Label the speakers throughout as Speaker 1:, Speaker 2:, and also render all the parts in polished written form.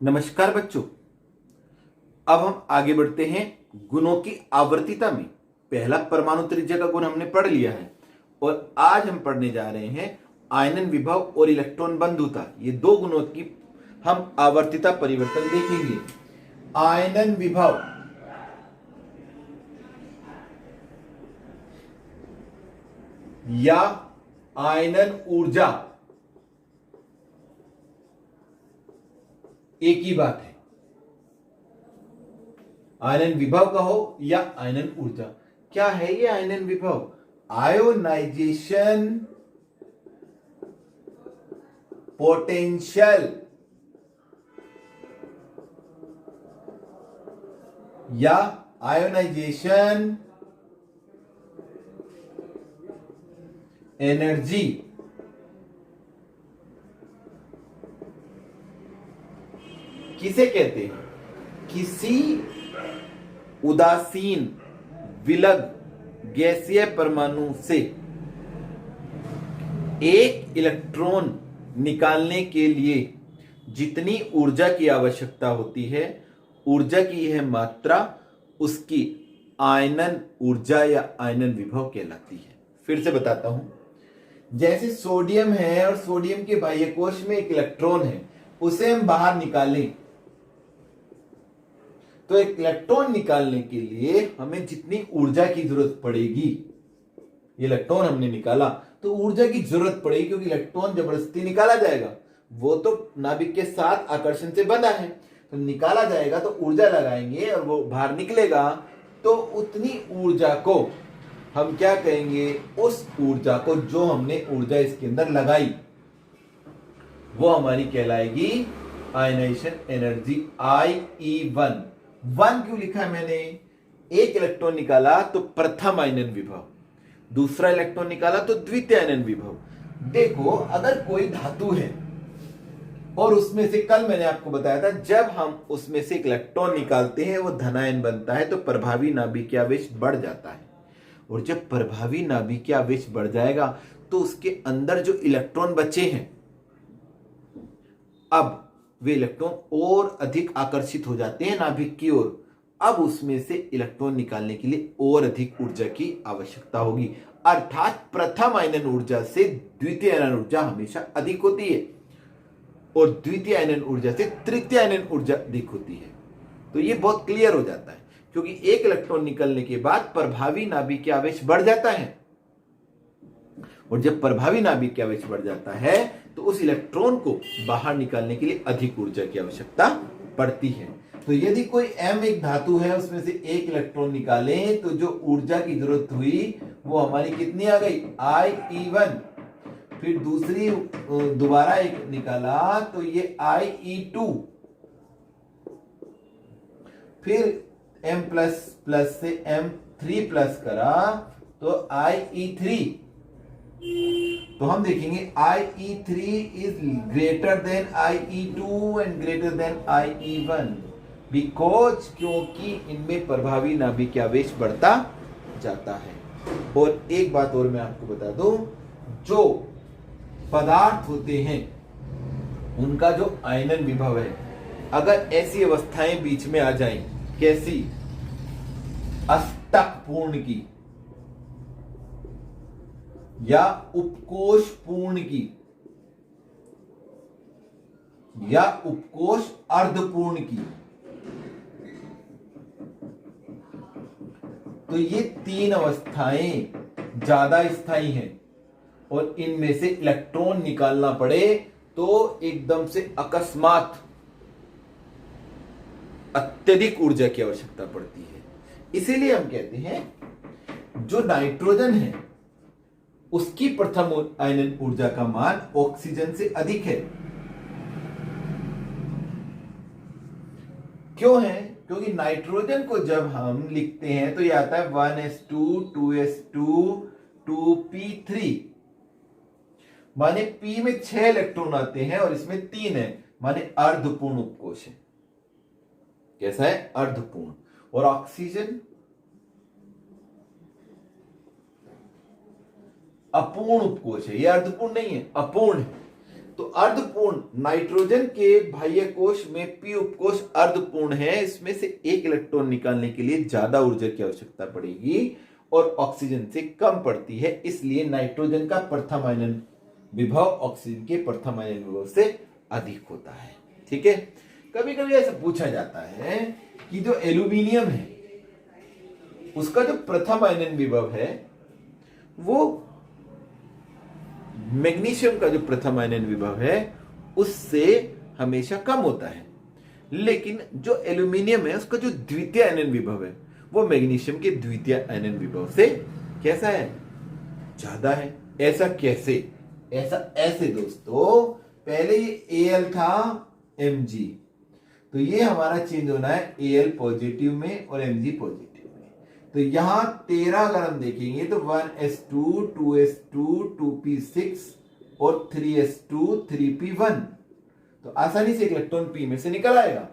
Speaker 1: नमस्कार बच्चों। अब हम आगे बढ़ते हैं गुणों की आवर्तीता में। पहला परमाणु त्रिज्या का गुण हमने पढ़ लिया है और आज हम पढ़ने जा रहे हैं आयनन विभव और इलेक्ट्रॉन बंधुता। ये दो गुणों की हम आवर्तीता परिवर्तन देखेंगे। आयनन विभव या आयनन ऊर्जा एक ही बात है। आयनन विभव कहो या आयनन ऊर्जा। क्या है ये आयनन विभव? आयोनाइजेशन पोटेंशियल या आयोनाइजेशन एनर्जी। किसे कहते हैं? किसी उदासीन विलग गैसीय परमाणु से एक इलेक्ट्रॉन निकालने के लिए जितनी ऊर्जा की आवश्यकता होती है, ऊर्जा की यह मात्रा उसकी आयनन ऊर्जा या आयनन विभव कहलाती है। फिर से बताता हूं। जैसे सोडियम है और सोडियम के बाह्य कोश में एक इलेक्ट्रॉन है, उसे हम बाहर निकालें तो एक इलेक्ट्रॉन निकालने के लिए हमें जितनी ऊर्जा की जरूरत पड़ेगी, इलेक्ट्रॉन हमने निकाला तो ऊर्जा की जरूरत पड़ेगी, क्योंकि इलेक्ट्रॉन जबरदस्ती निकाला जाएगा। वो तो नाभिक के साथ आकर्षण से बंधा है, तो निकाला जाएगा तो ऊर्जा लगाएंगे और वो बाहर निकलेगा। तो उतनी ऊर्जा को हम क्या कहेंगे? उस ऊर्जा को जो हमने ऊर्जा इसके अंदर लगाई वो हमारी कहलाएगी आयनाइजेशन एनर्जी। IE1 वन क्यों लिखा है मैंने? एक इलेक्ट्रॉन निकाला तो प्रथम आयनन विभव, दूसरा इलेक्ट्रॉन निकाला तो द्वितीय आयनन विभव। देखो, अगर कोई धातु है और उसमें से, कल मैंने आपको बताया था, जब हम उसमें से एक इलेक्ट्रॉन निकालते हैं वो धनायन बनता है तो प्रभावी नाभिकीय आवेश बढ़ जाता है। और जब प्रभावी नाभिकीय आवेश बढ़ जाएगा तो उसके अंदर जो इलेक्ट्रॉन बचे हैं, अब वे इलेक्ट्रॉन और अधिक आकर्षित हो जाते हैं नाभिक की ओर। अब उसमें से इलेक्ट्रॉन निकालने के लिए और अधिक ऊर्जा की आवश्यकता होगी, अर्थात प्रथम आयनन ऊर्जा से द्वितीय आयनन ऊर्जा हमेशा अधिक होती है और द्वितीय आयनन ऊर्जा से तृतीय आयनन ऊर्जा अधिक होती है। तो ये बहुत क्लियर हो जाता है, क्योंकि एक इलेक्ट्रॉन निकलने के बाद प्रभावी नाभिकीय आवेश बढ़ जाता है, और जब प्रभावी नाभिकीय आवेश बढ़ जाता है तो उस इलेक्ट्रॉन को बाहर निकालने के लिए अधिक ऊर्जा की आवश्यकता पड़ती है। तो यदि कोई M एक धातु है, उसमें से एक इलेक्ट्रॉन निकालें तो जो ऊर्जा की जरूरत हुई वो हमारी कितनी आ गई? IE1। फिर दूसरी दोबारा एक निकाला तो ये IE2। फिर M++ से M3+ करा तो IE3। तो हम देखेंगे IE3 is greater than IE2 and greater than IE1 because, क्योंकि इनमें प्रभावी नाभिकीय आवेश बढ़ता जाता है। और एक बात और मैं आपको बता दूं, जो पदार्थ होते हैं उनका जो आयनन विभव है, अगर ऐसी अवस्थाएं बीच में आ जाएं, कैसी? अष्टक पूर्ण की या उपकोष पूर्ण की या उपकोष अर्धपूर्ण की, तो ये तीन अवस्थाएं ज्यादा स्थायी हैं और इनमें से इलेक्ट्रॉन निकालना पड़े तो एकदम से अकस्मात अत्यधिक ऊर्जा की आवश्यकता पड़ती है। इसीलिए हम कहते हैं जो नाइट्रोजन है उसकी प्रथम आयनन ऊर्जा का मान ऑक्सीजन से अधिक है। क्यों है? क्योंकि नाइट्रोजन को जब हम लिखते हैं तो यह आता है 1s2 2s2 2p3, माने P में 6 इलेक्ट्रॉन आते हैं और इसमें 3 है, माने अर्धपूर्ण उपकोष है। कैसा है? अर्धपूर्ण। और ऑक्सीजन अपूर्ण उपकोष है, यह अर्धपूर्ण नहीं है, अपूर्ण है। तो अर्धपूर्ण नाइट्रोजन के बाह्य कोश में p उपकोष अर्धपूर्ण है, इसमें से एक इलेक्ट्रॉन निकालने के लिए ज्यादा ऊर्जा की आवश्यकता पड़ेगी और ऑक्सीजन से कम पड़ती है, इसलिए नाइट्रोजन का प्रथम आयनन विभव ऑक्सीजन के प्रथम आयनन विभव से अधिक होता है। ठीक है, कभी कभी ऐसा पूछा जाता है कि जो एल्यूमिनियम है उसका जो प्रथम आयनन विभव है वो मैग्नीशियम का जो प्रथम आयनन विभव है उससे हमेशा कम होता है, लेकिन जो एल्यूमिनियम है उसका जो द्वितीय आयनन विभव है वो मैग्नीशियम के द्वितीय आयनन विभव से कैसा है, ज्यादा है। ऐसा कैसे? ऐसा ऐसे दोस्तों, पहले ये Al था Mg, तो ये हमारा चेंज होना है Al पॉजिटिव में और Mg पॉजिटिव में। तो यहां 13 अगर हम देखेंगे तो 1s2 2s2 2p6 और 3s2 3p1, तो आसानी से इलेक्ट्रॉन p में से निकल आएगा।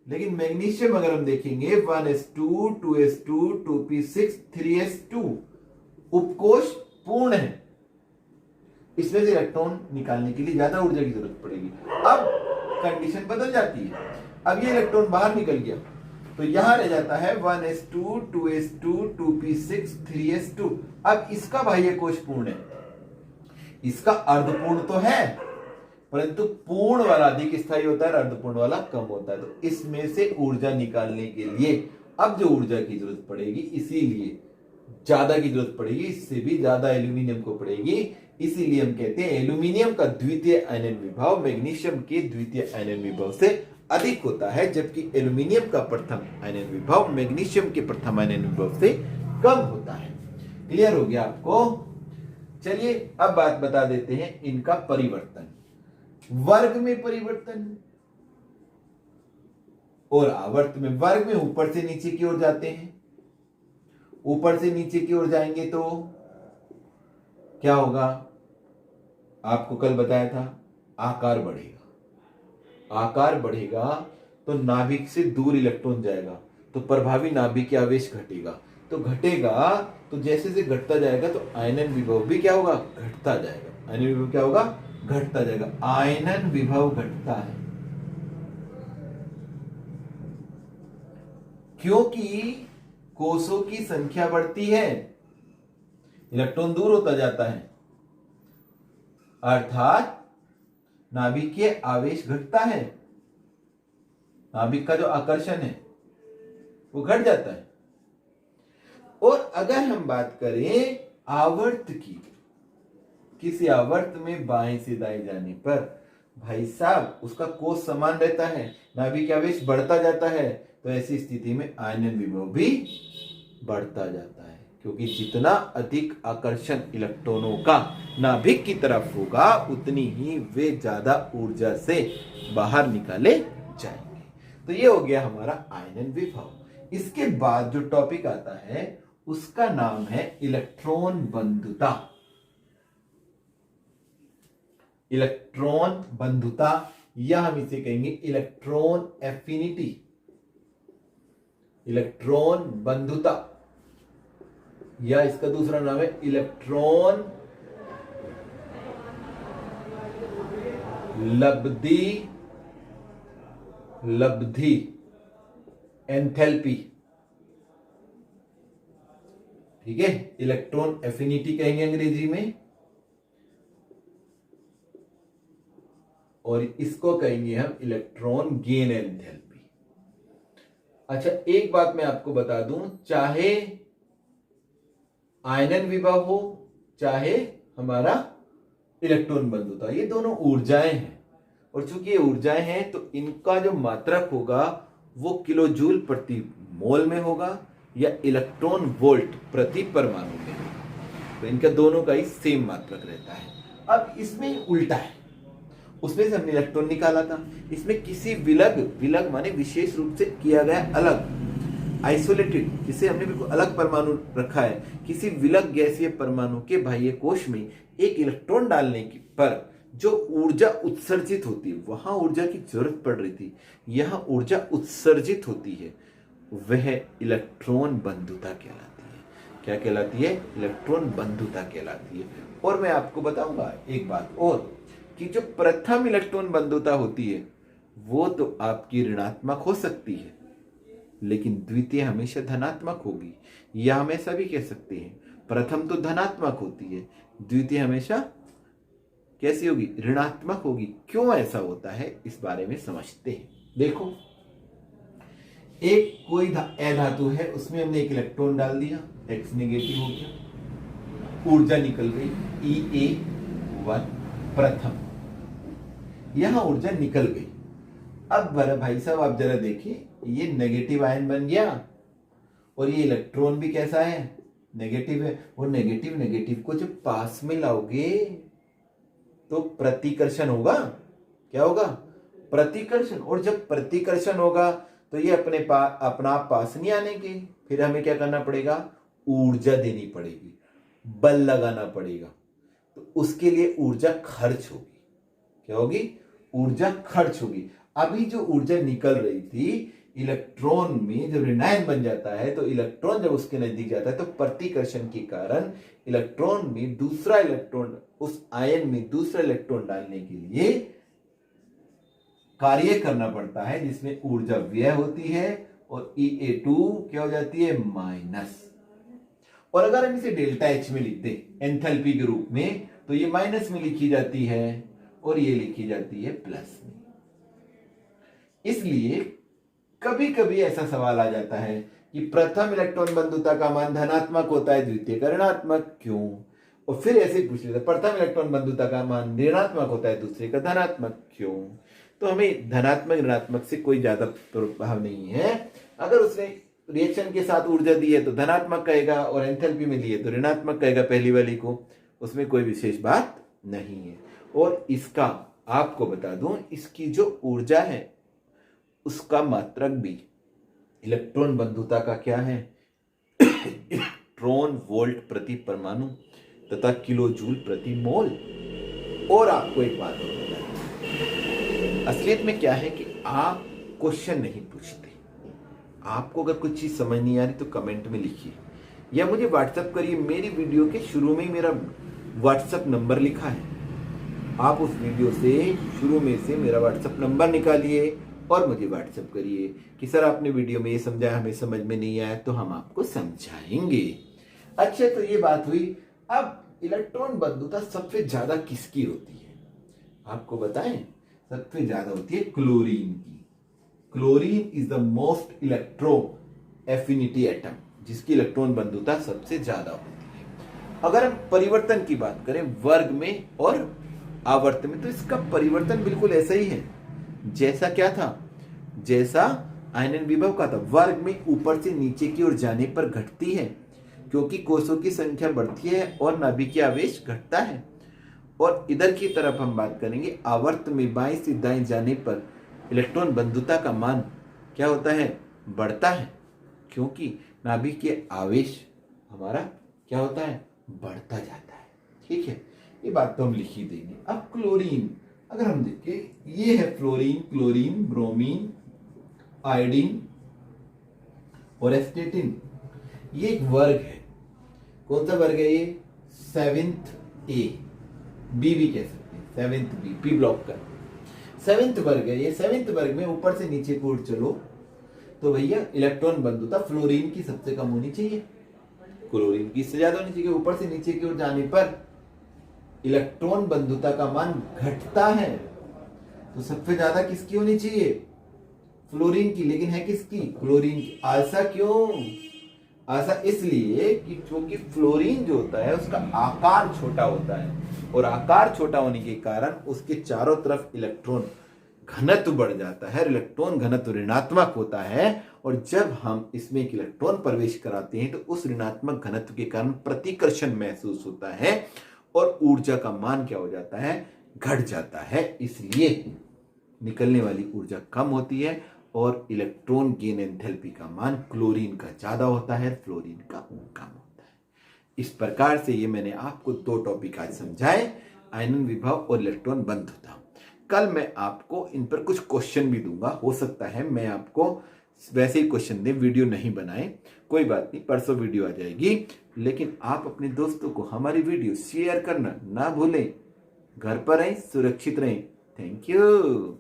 Speaker 1: लेकिन मैग्नीशियम अगर हम देखेंगे 1s2 2s2 2p6 3s2 उपकोष पूर्ण है, इसमें से इलेक्ट्रॉन निकालने के लिए ज्यादा ऊर्जा की जरूरत पड़ेगी। अब कंडीशन बदल जाती है, अब ये इलेक्ट्रॉन बाहर निकल गया तो यहां रह जाता है 1s2 2s2 2p6 3s2। अब इसका बाह्य कोश पूर्ण है, इसका अर्धपूर्ण तो है परंतु पूर्ण वाला अधिक स्थायी होता है, अर्धपूर्ण वाला कम होता है। तो इसमें से ऊर्जा निकालने के लिए अब जो ऊर्जा की जरूरत पड़ेगी, इसीलिए ज्यादा की जरूरत पड़ेगी, इससे भी ज्यादा एल्यूमिनियम को पड़ेगी। इसीलिए हम कहते हैं एल्यूमिनियम का द्वितीय आयनन विभव मैग्नीशियम के द्वितीय आयनन विभव से अधिक होता है, जबकि एल्यूमिनियम का प्रथम आयनन विभव मैग्नीशियम के प्रथम आयनन विभव से कम होता है। क्लियर हो गया आपको? चलिए अब बात बता देते हैं इनका परिवर्तन। वर्ग में परिवर्तन और आवर्त में। वर्ग में ऊपर से नीचे की ओर जाते हैं, ऊपर से नीचे की ओर जाएंगे तो क्या होगा, आपको कल बताया था, आकार बढ़ेगा। आकार बढ़ेगा तो नाभिक से दूर इलेक्ट्रॉन जाएगा तो प्रभावी नाभिकीय आवेश घटेगा, तो घटेगा तो जैसे जैसे घटता जाएगा तो आयनन विभव भी क्या होगा, घटता जाएगा। आयनन विभव क्या होगा, घटता जाएगा। आयनन विभव घटता है क्योंकि कोषों की संख्या बढ़ती है, इलेक्ट्रॉन दूर होता जाता है, अर्थात नाभिकीय आवेश घटता है, नाभिक का जो आकर्षण है वो घट जाता है। और अगर हम बात करें आवर्त की, किसी आवर्त में बाएं से दाएं जाने पर भाई साहब उसका कोष समान रहता है, नाभिकीय आवेश बढ़ता जाता है, तो ऐसी स्थिति में आयनन विभव भी बढ़ता जाता है, क्योंकि जितना अधिक आकर्षण इलेक्ट्रॉनों का नाभिक की तरफ होगा उतनी ही वे ज्यादा ऊर्जा से बाहर निकाले जाएंगे। तो ये हो गया हमारा आयनन विभव। इसके बाद जो टॉपिक आता है उसका नाम है इलेक्ट्रॉन बंधुता। इलेक्ट्रॉन बंधुता या हम इसे कहेंगे इलेक्ट्रॉन एफिनिटी। इलेक्ट्रॉन बंधुता या इसका दूसरा नाम है इलेक्ट्रॉन लब्धि एंथैल्पी। ठीक है, इलेक्ट्रॉन एफिनिटी कहेंगे अंग्रेजी में, और इसको कहेंगे हम इलेक्ट्रॉन गेन एंथैल्पी। अच्छा, एक बात मैं आपको बता दूं, चाहे आयनन विभव हो चाहे हमारा इलेक्ट्रॉन बंधुता, ये दोनों ऊर्जाएं हैं, और चूंकि ये ऊर्जाएं हैं तो इनका जो मात्रक होगा वो किलो जूल प्रति मोल में होगा या इलेक्ट्रॉन वोल्ट प्रति परमाणु में, तो इनका दोनों का ही सेम मात्रक रहता है। अब इसमें उल्टा है, उसमें से हमने इलेक्ट्रॉन निकाला था, इसमें किसी विलग माने विशेष रूप से किया गया अलग, आइसोलेटेड, जिसे हमने बिल्कुल अलग परमाणु रखा है, किसी विलग गैसीय परमाणु के बाह्य कोश में एक इलेक्ट्रॉन डालने की पर जो ऊर्जा उत्सर्जित होती है, वहां ऊर्जा की जरूरत पड़ रही थी, यहां ऊर्जा उत्सर्जित होती है, वह इलेक्ट्रॉन बंधुता कहलाती है। क्या कहलाती है? इलेक्ट्रॉन बंधुता कहलाती है। और मैं आपको बताऊंगा एक बात और, कि जो प्रथम इलेक्ट्रॉन बंधुता होती है वो तो आपकी ऋणात्मक हो सकती है, लेकिन द्वितीय हमेशा धनात्मक होगी। यह हमेशा भी कह सकते हैं प्रथम तो धनात्मक होती है, द्वितीय हमेशा कैसी होगी, ऋणात्मक होगी। क्यों ऐसा होता है इस बारे में समझते हैं। देखो, एक कोई ए धातु है, उसमें हमने एक इलेक्ट्रॉन डाल दिया, X नेगेटिव हो गया, ऊर्जा निकल गई EA1 प्रथम, यहां ऊर्जा निकल गई। अब बड़ा भाई साहब आप जरा देखिए, ये नेगेटिव आयन बन गया और ये इलेक्ट्रॉन भी कैसा है, नेगेटिव है। और नेगेटिव नेगेटिव को जब पास में लाओगे तो प्रतिकर्षण होगा। क्या होगा, प्रतिकर्षण। और जब प्रतिकर्षण होगा तो ये अपना आप पास नहीं आने के, फिर हमें क्या करना पड़ेगा, ऊर्जा देनी पड़ेगी, बल लगाना पड़ेगा। तो उसके लिए ऊर्जा खर्च होगी। क्या होगी, ऊर्जा खर्च होगी। अभी जो ऊर्जा निकल रही थी इलेक्ट्रॉन में, जब ऋणायन बन जाता है तो इलेक्ट्रॉन जब उसके नजदीक जाता है तो प्रतिकर्षण के कारण इलेक्ट्रॉन में दूसरा इलेक्ट्रॉन, उस आयन में दूसरा इलेक्ट्रॉन डालने के लिए कार्य करना पड़ता है, जिसमें ऊर्जा व्यय होती है और EA2 क्या हो जाती है, माइनस। और अगर हम इसे डेल्टा H में लिख दें एंथैल्पी के रूप में, तो ये माइनस में लिखी जाती है और ये लिखी जाती है प्लस में। इसलिए कभी कभी ऐसा सवाल आ जाता है कि प्रथम इलेक्ट्रॉन बंधुता का मान धनात्मक होता है, द्वितीय का ऋणात्मक, क्यों। और फिर ऐसे पूछ लेते, प्रथम इलेक्ट्रॉन बंधुता का मान ऋणात्मक होता है, दूसरे का धनात्मक, क्यों। तो हमें धनात्मक ऋणात्मक से कोई ज्यादा प्रभाव नहीं है। अगर उसने रिएक्शन के साथ ऊर्जा दी है तो धनात्मक कहेगा, और एंथैल्पी में दी है तो ऋणात्मक कहेगा, पहली वाली को, उसमें कोई विशेष बात नहीं है। और इसका आपको बता दूं, इसकी जो ऊर्जा है उसका मात्रक भी इलेक्ट्रॉन बंधुता का क्या है, इलेक्ट्रॉन वोल्ट प्रति परमाणु तथा किलो जूल प्रति मोल। और आपको एक बात और बताएं, असलियत में क्या है कि आप क्वेश्चन नहीं पूछते। आपको अगर कुछ चीज समझ नहीं आ रही तो कमेंट में लिखिए या मुझे व्हाट्सएप करिए। मेरी वीडियो के शुरू में ही मेरा व्हाट्सएप नंबर लिखा है, आप उस वीडियो से शुरू में से मेरा व्हाट्सएप नंबर निकालिए और मुझे व्हाट्सएप करिए कि सर आपने वीडियो में ये समझाया, हमें समझ में नहीं आया, तो हम आपको समझाएंगे। अच्छा, तो ये बात हुई। अब इलेक्ट्रॉन बंधुता सबसे ज्यादा किसकी होती है, आपको बताएं। सबसे ज्यादा होती है क्लोरीन की। Chlorine is the most electro affinity atom, जिसकी इलेक्ट्रॉन बंधुता सबसे ज्यादा होती है। अगर हम परिवर्तन की बात करें वर्ग में और आवर्त में, तो इसका परिवर्तन बिल्कुल ऐसा ही है जैसा क्या था, जैसा आयनन विभव का था। वर्ग में ऊपर से नीचे की ओर जाने पर घटती है, क्योंकि कोषों की संख्या बढ़ती है और नाभिकीय आवेश घटता है। और इधर की तरफ हम बात करेंगे, आवर्त में बाएं से दाएं जाने पर इलेक्ट्रॉन बंधुता का मान क्या होता है, बढ़ता है, क्योंकि नाभिकीय आवेश हमारा क्या होता है, बढ़ता जाता है। ठीक है, ये बात तो हम लिख ही देंगे। अब क्लोरीन अगर हम देखें, ये है फ्लोरीन, क्लोरीन, ब्रोमीन, आयोडीन और एस्टेटिन। ये एक वर्ग है। कौन सा वर्ग है ये, 7th A, बी भी कह सकते हैं, 7th B, पी ब्लॉक का 7th वर्ग है ये। 7th वर्ग में ऊपर से नीचे की ओर चलो तो भैया इलेक्ट्रॉन बंधुता फ्लोरीन की सबसे कम होनी चाहिए, क्लोरीन की इससे ज्यादा होनी चाहिए। ऊपर से नीचे की ओर जाने पर इलेक्ट्रॉन बंधुता का मान घटता है, तो सबसे ज्यादा किसकी होनी चाहिए, फ्लोरीन की, लेकिन है किसकी, क्लोरीन की। ऐसा क्यों, ऐसा इसलिए कि क्योंकि फ्लोरीन जो होता है उसका आकार छोटा होता है, और आकार छोटा होने के कारण उसके चारों तरफ इलेक्ट्रॉन घनत्व बढ़ जाता है। इलेक्ट्रॉन घनत्व ऋणात्मक होता है, और जब हम इसमें एक इलेक्ट्रॉन प्रवेश कराते हैं तो उस ऋणात्मक घनत्व के कारण प्रतिकर्षण महसूस होता है और ऊर्जा का मान क्या हो जाता है, घट जाता है। इसलिए निकलने वाली ऊर्जा कम होती है और इलेक्ट्रॉन गेन एंथैल्पी का मान क्लोरीन का ज्यादा होता है, फ्लोरीन का कम होता है। इस प्रकार से ये मैंने आपको 2 टॉपिक आज समझाए, आयनन विभव और इलेक्ट्रॉन बंधुता। कल मैं आपको इन पर कुछ क्वेश्चन भी दूंगा, हो सकता है मैं आपको वैसे ही क्वेश्चन दे, वीडियो नहीं बनाए, कोई बात नहीं, परसों वीडियो आ जाएगी। लेकिन आप अपने दोस्तों को हमारी वीडियो शेयर करना ना भूलें, घर पर रहें, सुरक्षित रहें। Thank you.